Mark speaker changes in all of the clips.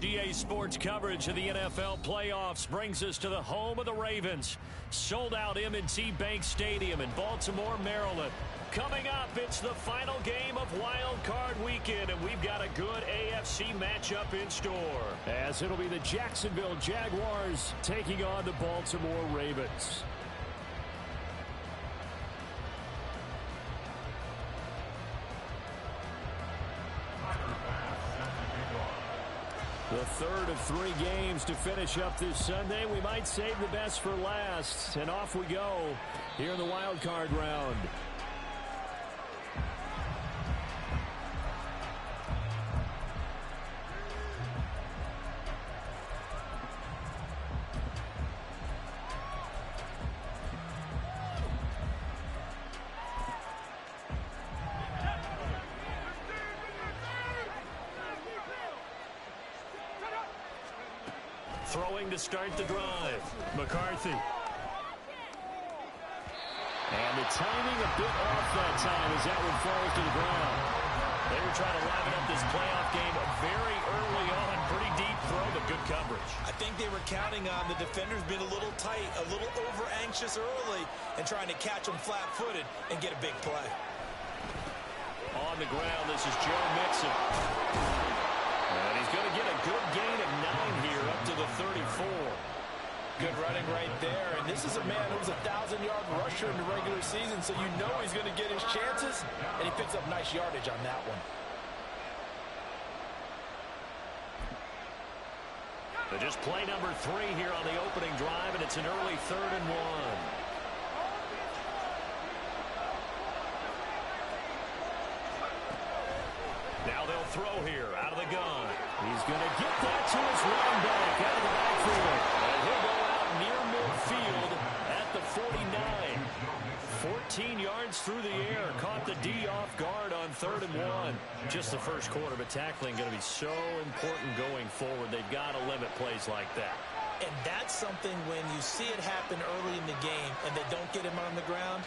Speaker 1: EA Sports coverage of the NFL playoffs brings us to the home of the Ravens. Sold out M&T Bank Stadium in Baltimore, Maryland. Coming up, it's the final game of Wild Card Weekend, and we've got a good AFC matchup in store.
Speaker 2: As it'll be the Jacksonville Jaguars taking on the Baltimore Ravens. The third of 3 games to finish up this Sunday. We might save the best for last. And off we go here in the wild card round.
Speaker 1: Throwing to start the drive. McCarthy.
Speaker 2: And the timing a bit off that time as that one falls to the ground.
Speaker 1: They were trying to liven up this playoff game very early on. Pretty deep throw, but good coverage.
Speaker 3: I think they were counting on the defenders being a little tight, a little over-anxious early, and trying to catch them flat-footed and get a big play.
Speaker 1: On the ground, this is Joe Mixon. And he's going to get a good gain of 9 here, up to the 34.
Speaker 3: Good running right there. And this is a man who was a 1,000-yard rusher in the regular season, so you know he's going to get his chances, and he picks up nice yardage on that one.
Speaker 1: But just play number 3 here on the opening drive, and it's an early 3rd and 1. Now they'll throw here out of the gun.
Speaker 2: He's going to get that to his running back out of the backfield.
Speaker 1: And he'll go out near midfield at the 49. 14 yards through the air. Caught the D off guard on 3rd and 1. Just the first quarter, but tackling going to be so important going forward. They've got to limit plays like that.
Speaker 3: And that's something when you see it happen early in the game and they don't get him on the ground,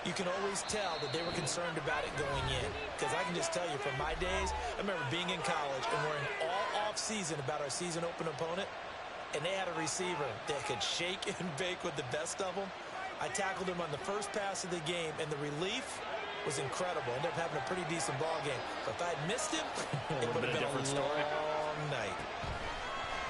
Speaker 3: you can always tell that they were concerned about it going in. Because I can just tell you from my days, I remember being in college and worrying all off-season about our season-open opponent, and they had a receiver that could shake and bake with the best of them. I tackled him on the first pass of the game, and the relief was incredible. Ended up having a pretty decent ball game. But if I had missed him, it would have been a long night.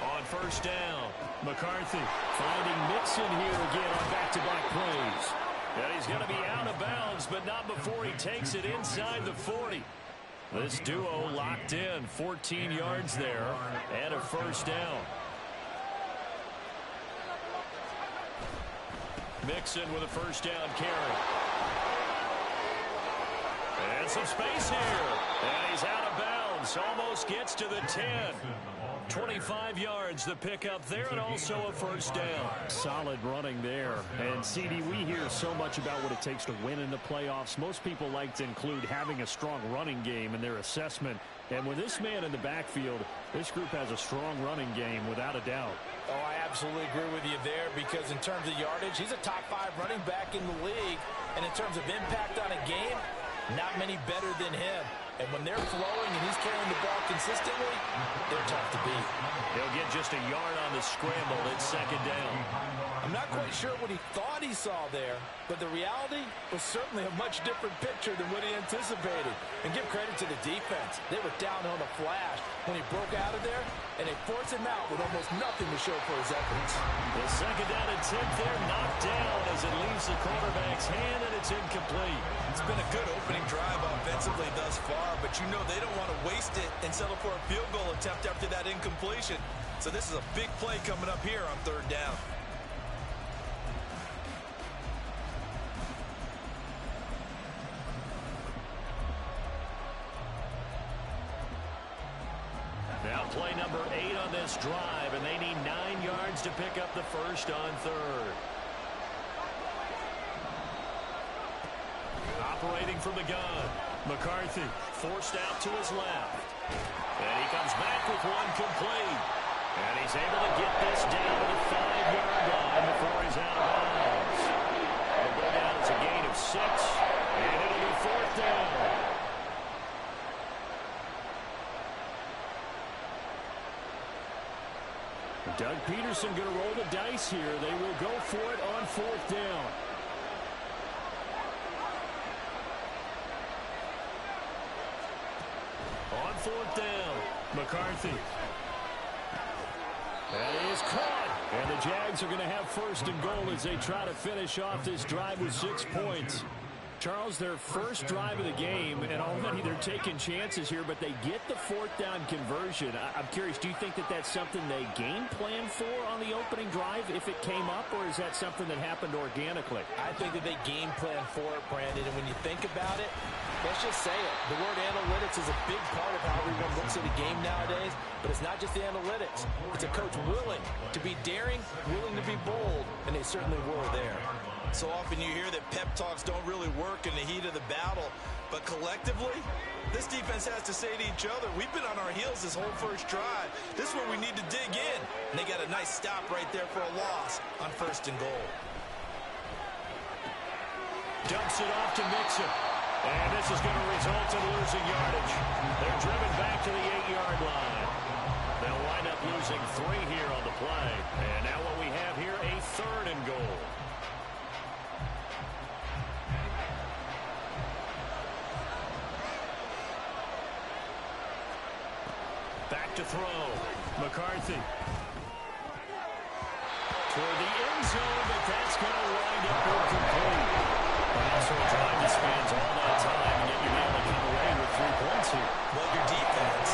Speaker 1: On first down,
Speaker 2: McCarthy finding Mixon here again on back-to-back plays.
Speaker 1: and he's going to be out of bounds, but not before he takes it inside the 40. This duo locked in, 14 yards there, and a first down. Mixon with a first down carry. And some space here. And he's out of bounds. Almost gets to the 10. 25 yards the pickup there, and also a first down.
Speaker 2: Solid running there. And CD, we hear so much about what it takes to win in the playoffs. Most people like to include having a strong running game in their assessment. And with this man in the backfield, this group has a strong running game without a doubt.
Speaker 3: Oh, I absolutely agree with you there, because in terms of yardage, he's a top 5 running back in the league. And in terms of impact on a game, not many better than him. And when they're flowing and he's carrying the ball consistently, they're tough to beat.
Speaker 1: He'll get just a yard on the scramble. It's second down.
Speaker 3: I'm not quite sure what he thought he saw there, but the reality was certainly a much different picture than what he anticipated. And give credit to the defense. They were down on a flash when he broke out of there, and they forced him out with almost nothing to show for his efforts.
Speaker 1: The second down and 10 there, knocked down as it leaves the quarterback's hand, and it's incomplete.
Speaker 3: It's been a good opening drive offensively thus far, but you know they don't want to waste it and settle for a field goal attempt after that incompletion. So this is a big play coming up here on third down.
Speaker 1: Now play number 8 on this drive, and they need 9 yards to pick up the first on third. Operating from the gun, McCarthy forced out to his left. And he comes back with one complete. And he's able to get this down to the 5-yard line before he's out of bounds. It'll go down as a gain of 6, and it'll be fourth down.
Speaker 2: Doug Peterson going to roll the dice here. They will go for it on 4th down. On 4th down, McCarthy. That is caught. And the Jags are going to have 1st and goal as they try to finish off this drive with 6 points. Charles, their first drive of the game, and already they're taking chances here, but they get the 4th down conversion. I'm curious, do you think that that's something they game plan for on the opening drive if it came up, or is that something that happened organically?
Speaker 3: I think that they game plan for it, Brandon, and when you think about it, let's just say it. The word analytics is a big part of how everyone looks at a game nowadays, but it's not just the analytics. It's a coach willing to be daring, willing to be bold, and they certainly were there. So often you hear that pep talks don't really work in the heat of the battle, but collectively, this defense has to say to each other, we've been on our heels this whole first drive. This is where we need to dig in. And they got a nice stop right there for a loss on 1st and goal.
Speaker 1: Dumps it off to Mixon. And this is going to result in losing yardage. They're driven back to the 8-yard line. They'll wind up losing 3 here on the play. And now what we have here, a 3rd and goal. Back to throw. McCarthy. Toward the end zone, but that's going to wind up incomplete. Also a drive that spans all that time, and yet you're able to come away with 3 points here.
Speaker 3: Well, your defense,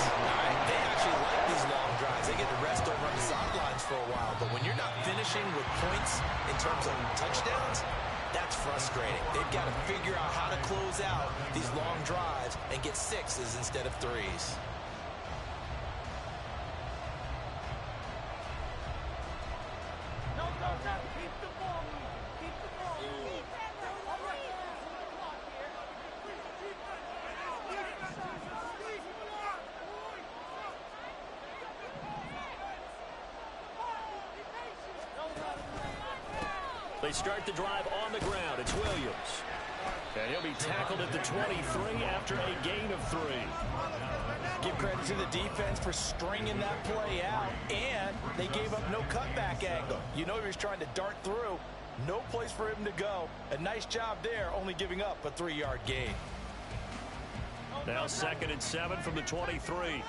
Speaker 3: they actually like these long drives. They get to rest over on the sidelines for a while, but when you're not finishing with points in terms of touchdowns, that's frustrating. They've got to figure out how to close out these long drives and get 6s instead of 3s.
Speaker 1: They start the drive on the ground. It's Williams. And he'll be tackled at the 23 after a gain of 3.
Speaker 3: Give credit to the defense for stringing that play out, and they gave up no cutback angle. You know he was trying to dart through. No place for him to go. A nice job there, only giving up a 3-yard gain.
Speaker 1: Now 2nd and 7 from the 23.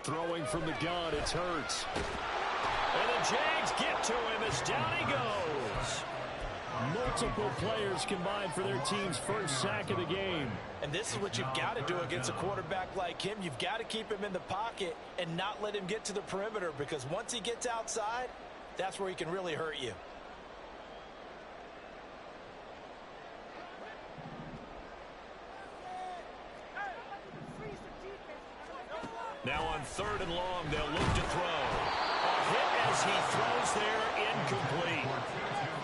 Speaker 2: Throwing from the gun, it's Hurts.
Speaker 1: And the Jags get to him as down he goes.
Speaker 2: Multiple players combined for their team's first sack of the game.
Speaker 3: And this is what you've got to do against a quarterback like him. You've got to keep him in the pocket and not let him get to the perimeter, because once he gets outside, that's where he can really hurt you.
Speaker 1: Now on 3rd and long, they'll look to throw. A hit as he throws there, incomplete.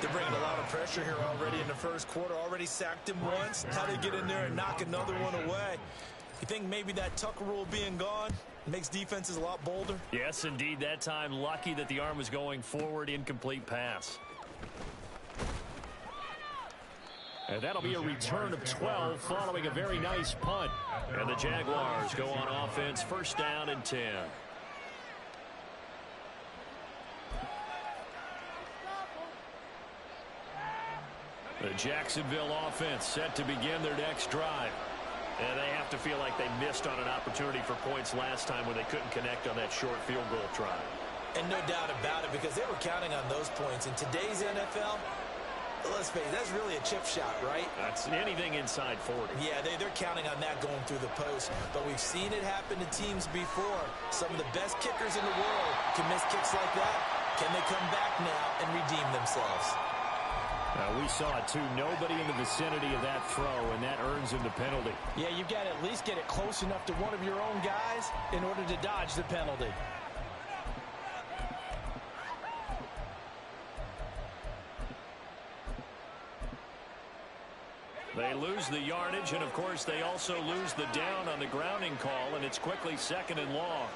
Speaker 3: They're bringing a lot of pressure here already in the first quarter. Already sacked him once. How they get in there and knock another one away? You think maybe that Tucker rule being gone makes defenses a lot bolder?
Speaker 1: Yes, indeed. That time, lucky that the arm was going forward, incomplete pass.
Speaker 2: And that'll be a return of 12 following a very nice punt.
Speaker 1: And the Jaguars go on offense, 1st down and 10. The Jacksonville offense set to begin their next drive. And they have to feel like they missed on an opportunity for points last time when they couldn't connect on that short field goal try.
Speaker 3: And no doubt about it, because they were counting on those points. In today's NFL, let's face it, that's really a chip shot, right?
Speaker 1: That's anything inside 40.
Speaker 3: Yeah, they're counting on that going through the post. But we've seen it happen to teams before. Some of the best kickers in the world can miss kicks like that. Can they come back now and redeem themselves?
Speaker 2: We saw it, too. Nobody in the vicinity of that throw, and that earns him the penalty.
Speaker 3: Yeah, you've got to at least get it close enough to one of your own guys in order to dodge the penalty.
Speaker 1: They lose the yardage, and, of course, they also lose the down on the grounding call, and it's quickly 2nd and long.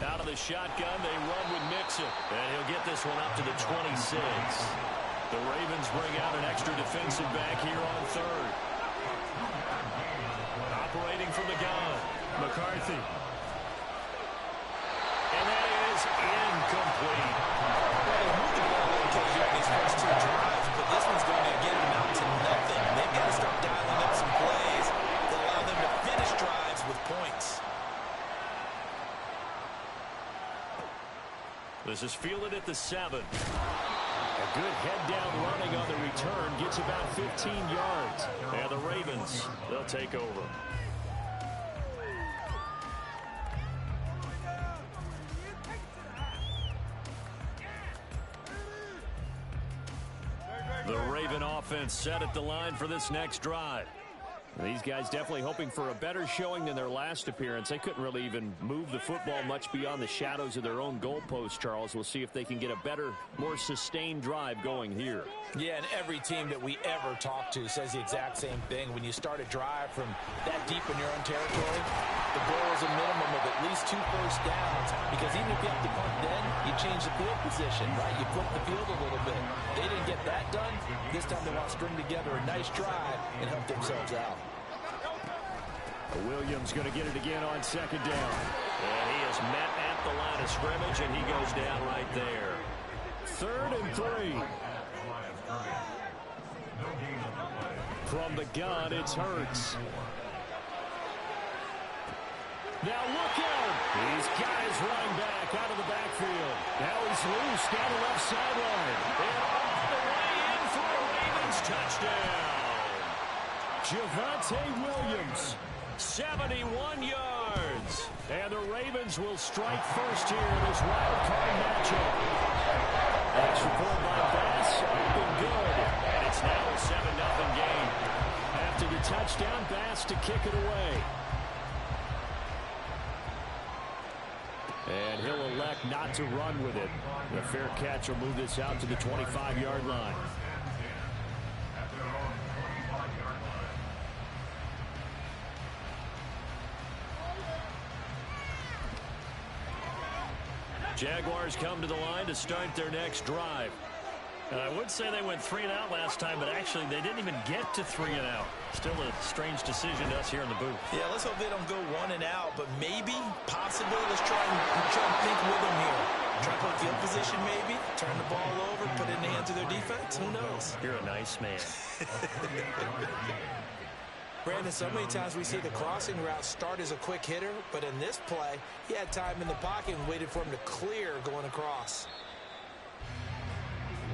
Speaker 1: Out of the shotgun, they run with Mixon. And he'll get this one up to the 26. The Ravens bring out an extra defensive back here on third. Operating from the gun, McCarthy. And that is incomplete.
Speaker 3: Well, they moved the ball okay here in these first two drives, but this one's going to get them out to nothing. They've got to start dialing up some plays that allow them to finish drives with points.
Speaker 1: This is fielded at the 7.
Speaker 2: A good head-down running on the return gets about 15 yards.
Speaker 1: And the Ravens, they'll take over. The Raven offense set at the line for this next drive.
Speaker 2: These guys definitely hoping for a better showing than their last appearance. They couldn't really even move the football much beyond the shadows of their own goalpost, Charles. We'll see if they can get a better, more sustained drive going here.
Speaker 3: Yeah, and every team that we ever talk to says the exact same thing. When you start a drive from that deep in your own territory, the goal is a minimum of at least 2 first downs, because even if you have to punt then, you change the field position, right? You flip the field a little bit. They didn't get that done. This time they want to string together a nice drive and help themselves out.
Speaker 2: Williams going to get it again on second down.
Speaker 1: And he is met at the line of scrimmage, and he goes down right there.
Speaker 2: 3rd and 3. From the gun, it's Hurts. Now look out. He's got his running back out of the backfield. Now he's loose down the left sideline.
Speaker 1: And off the way in for a Ravens touchdown.
Speaker 2: Javonte Williams.
Speaker 1: 71 yards.
Speaker 2: And the Ravens will strike first here in this wild card matchup. Extra point by Bass, up and good.
Speaker 1: And it's now a 7-0 game.
Speaker 2: After the touchdown, Bass to kick it away. And he'll elect not to run with it. The fair catch will move this out to the 25-yard line.
Speaker 1: Jaguars come to the line to start their next drive.
Speaker 2: I would say they went 3 and out last time, but actually they didn't even get to 3 and out. Still a strange decision to us here in the booth.
Speaker 3: Yeah, let's hope they don't go 1 and out, but maybe, possibly, let's try and think with them here. Try to put field position maybe, turn the ball over, put it in the hands of their defense. Who knows?
Speaker 2: You're a nice man.
Speaker 3: Brandon, so many times we see the crossing route start as a quick hitter, but in this play, he had time in the pocket and waited for him to clear going across.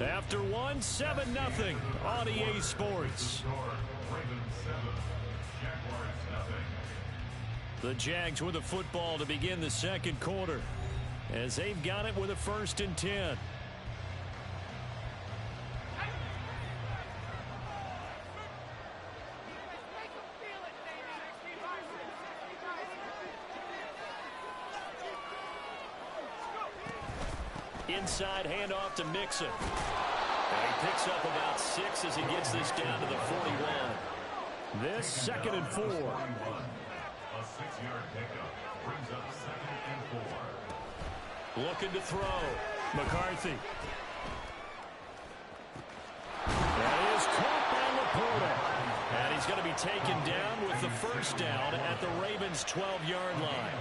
Speaker 2: After 1, 7-0 on EA Sports. The Jags with the football to begin the second quarter, as they've got it with a 1st and 10. Inside handoff to Mixon. And he picks up about 6 as he gets this down to the 41. This 2nd and 4. A 6-yard pickup brings up 2nd and 4. Looking to throw. McCarthy. That is caught by Laporta. And he's going to be taken down with the first down at the Ravens' 12-yard line.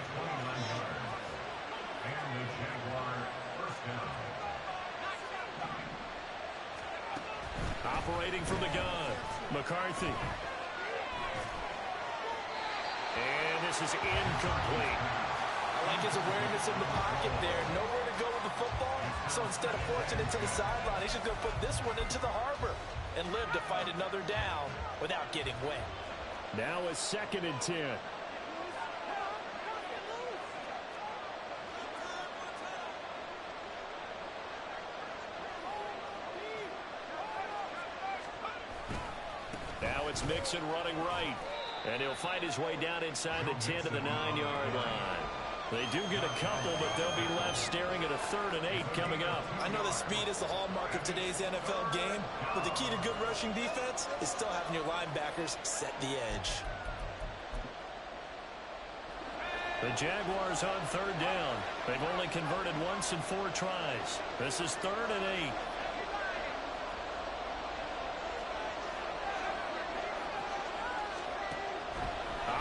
Speaker 2: Operating from the gun, McCarthy. And this is incomplete.
Speaker 3: I like his awareness in the pocket there. Nowhere to go with the football. So instead of forcing it to the sideline, he's just going to put this one into the harbor and live to fight another down without getting wet.
Speaker 2: Now a 2nd and 10. Now it's Mixon running right. And he'll fight his way down inside the 10 to the 9-yard line. They do get a couple, but they'll be left staring at a 3rd and 8 coming up.
Speaker 3: I know that speed is the hallmark of today's NFL game, but the key to good rushing defense is still having your linebackers set the edge.
Speaker 2: The Jaguars on third down. They've only converted once in 4 tries. This is 3rd and 8.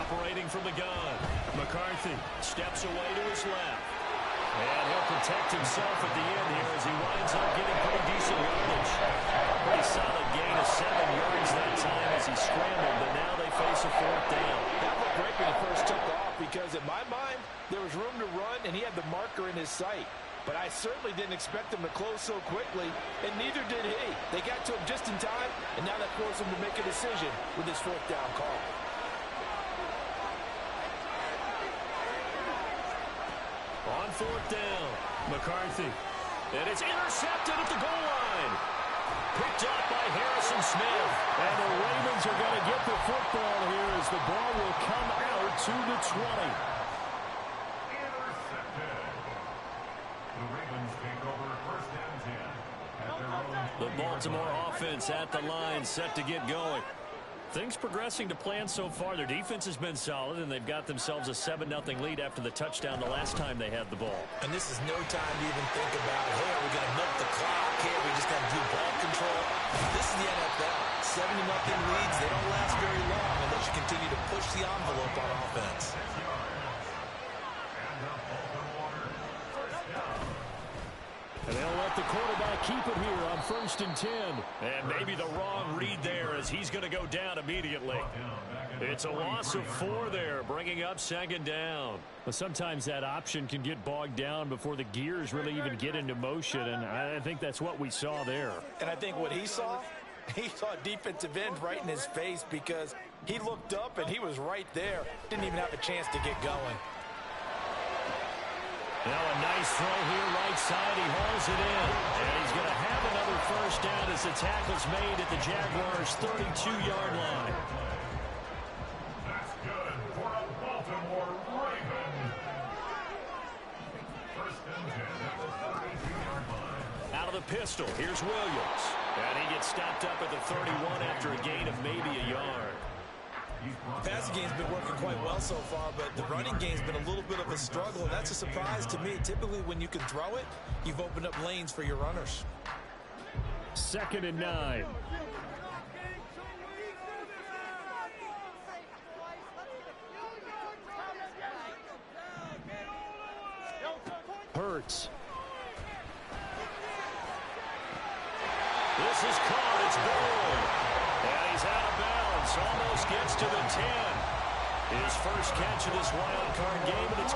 Speaker 2: Operating from the gun. McCarthy steps away to his left. And he'll protect himself at the end here as he winds up getting pretty decent yardage. Pretty solid gain of 7 yards that time as he scrambled, but now they face a 4th down.
Speaker 3: That looked great when he first took off because in my mind, there was room to run and he had the marker in his sight. But I certainly didn't expect him to close so quickly, and neither did he. They got to him just in time, and now that forced him to make a decision with his 4th down call.
Speaker 2: On 4th down, McCarthy. And it's intercepted at the goal line. Picked up by Harrison Smith. And the Ravens are going to get the football here as the ball will come out to the 20.
Speaker 4: Intercepted. The Ravens take over 1st and 10 at their own.
Speaker 2: The Baltimore offense at the line, set to get going. Things progressing to plan so far. Their defense has been solid, and they've got themselves a 7-0 lead after the touchdown the last time they had the ball.
Speaker 3: And this is no time to even think about, hey, are we going to milk the clock? Hey, we just got to do ball control. This is the NFL. 7-0 leads, they don't last very long unless you continue to push the envelope on offense.
Speaker 2: And they'll let the quarterback keep it here on 1st and 10. And maybe the wrong read there as he's going to go down immediately. It's a loss of 4 there, bringing up 2nd down. But sometimes that option can get bogged down before the gears really even get into motion, and I think that's what we saw there.
Speaker 3: And I think what he saw a defensive end right in his face because he looked up and he was right there. Didn't even have a chance to get going.
Speaker 2: Now a nice throw here right side. He hauls it in. And he's going to have another 1st down as the tackle's made at the Jaguars' 32-yard line.
Speaker 4: That's good for a Baltimore Raven. 1st and 10 at the 32-yard line.
Speaker 2: Out of the pistol, here's Williams. And he gets stopped up at the 31 after a gain of maybe a yard.
Speaker 3: The passing game's been working quite well so far, but the running game's been a little bit of a struggle, and that's a surprise to me. Typically, when you can throw it, you've opened up lanes for your runners.
Speaker 2: 2nd and 9. Hurts. This is caught. It's Boyd. And he's out of bounds. Almost gets to the 10. His first catch of this wild card game, and it's